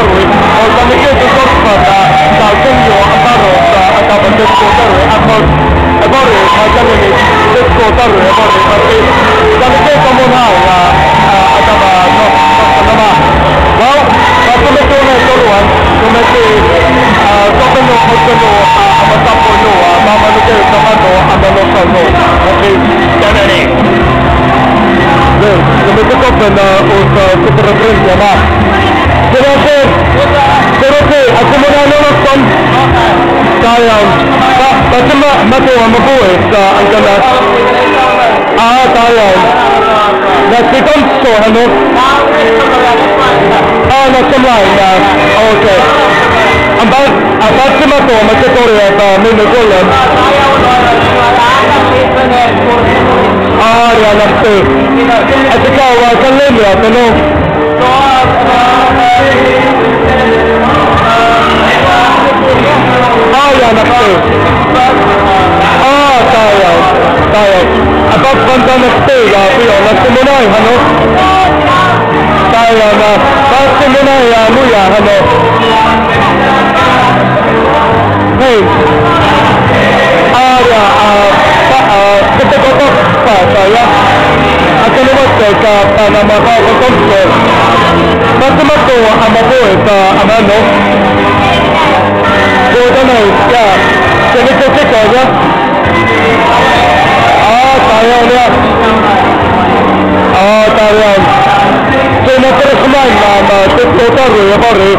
tarui o kami kitu kopata ta kunyo antaro ta akaba tesko tarui akol ebori majani ni tesko tarui ebori tapi kami kitu mona ya akaba no nama wow kami kitu na toruan kami kitu kopeno kopeno amatapo no mama no kitu kamano amano kano okay janani kami kitu kopena usa superreferencia ma Terus aku mau nanya kon sayang macam mana kamu buat angkana sayang nak kita so hano nak semai ya okay apa cuma tu macam tu ya minggu bulan ya nak tu aku kau akan lembut tu ya nak tu sayang apa benda nak tu ya pihak nak semua hano sayang nak semua ya mu ya hano hey kita kotak saya akan buat ke nama kau kotak macam-macam apa buat amano Bodoh ya, jadi cek aja. Sayang ya. Sayang. Cuma terus main nama tekno taru ya baru.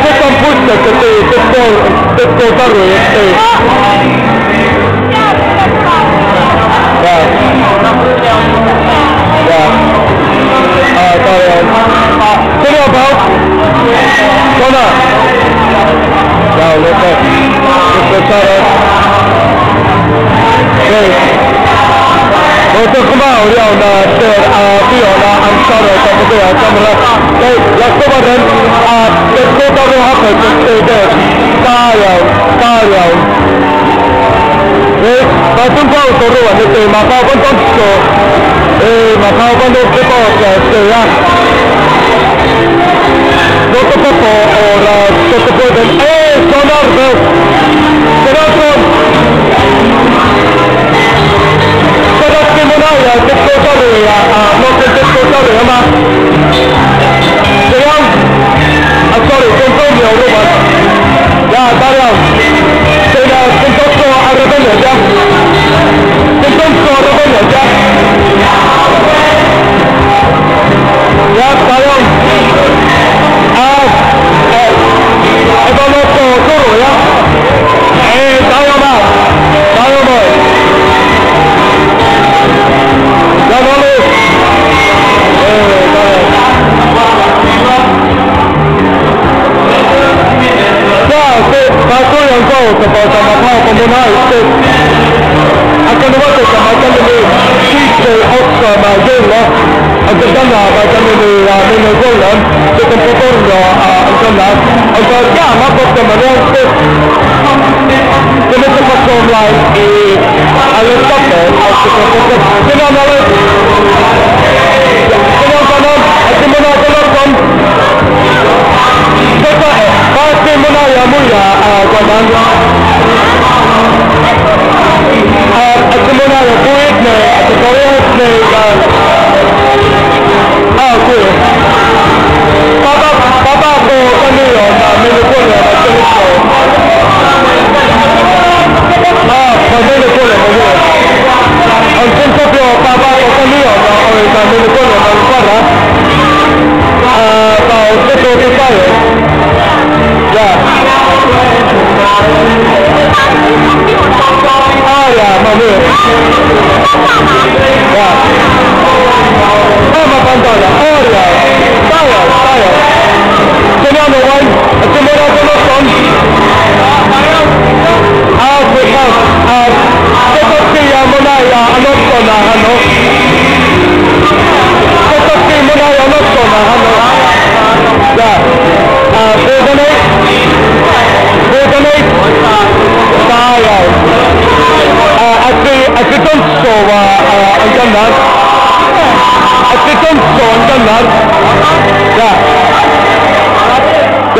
Kita punya tekno taru ya. Sayang. Sini apa? Mana? Jauh lepas, besar. Untuk kembali dia nak dia nak ansar kamu tu ya kamera. Last kemarin kita tahu apa kita sayang. Pasang kau turun itu maka pun tu. Maka pun tu kita ya. Doktor apa orang doktor dan sonar bel. Kenapa? Kenapa kemana ya? Doktor ya, doktor ya mah. Sekarang, sorry, kontrol dia orang. Ya, sekarang. Sekarang kontrol ada banyak ya. Kontrol ada banyak ya. Ya, sekarang. Ya. Tayo ba? Ya dole. Ya, paso yang kau kepada makau pemenang itu. Akan buat macam ini. Kita oksa majelah. Akan dah macam ini menegolan. Kita potong akan dah. Akan ya, apa pemenang itu. Kita cepat online di alat kapal. Kita malah. Kita kanan. Kita mana kanan. Kita pasti mana yang mulia kanan. Kita mana yang kuat ni. Kita kuat ni. Okay. Papa ko kanino na minukul na tinito. Pamili ko na mo. Ang prinsipyo papa ko kanino na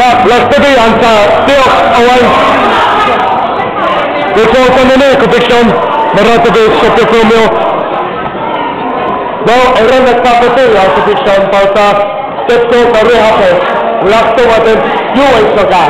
Ja, lasketijansa teok away. Ito sa nini competition, maratabi sa Pumio. Now, aron nagpapatay ang competition para sa step 2 sa rehapos. Lakto natin, US na ka.